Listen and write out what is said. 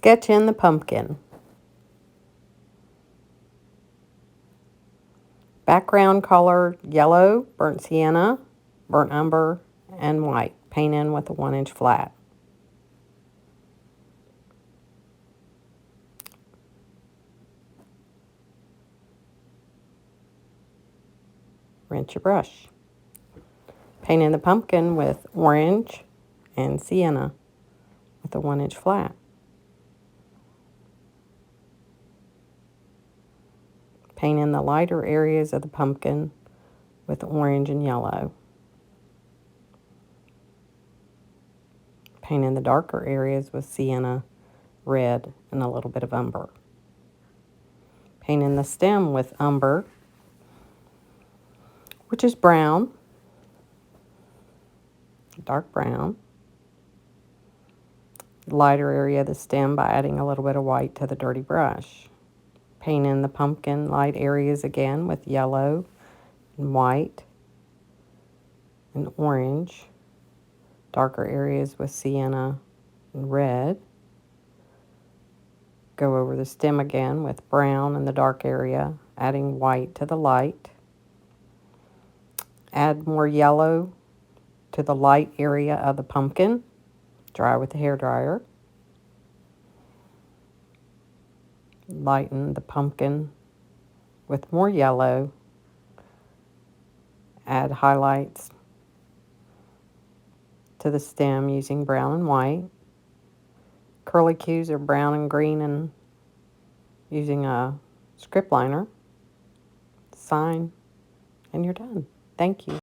Sketch in the pumpkin. Background color yellow, burnt sienna, burnt umber, and white. Paint in with a 1-inch flat. Rinse your brush. Paint in the pumpkin with orange and sienna with a 1-inch flat. Paint in the lighter areas of the pumpkin with orange and yellow. Paint in the darker areas with sienna, red, and a little bit of umber. Paint in the stem with umber, which is brown, dark brown. Lighter area of the stem by adding a little bit of white to the dirty brush. Paint in the pumpkin light areas again with yellow and white and orange. Darker areas with sienna and red. Go over the stem again with brown in the dark area, adding white to the light. Add more yellow to the light area of the pumpkin. Dry with the hairdryer. Lighten the pumpkin with more yellow. Add highlights to the stem using brown and white. Curly cues are brown and green and using a script liner. Sign, and you're done. Thank you.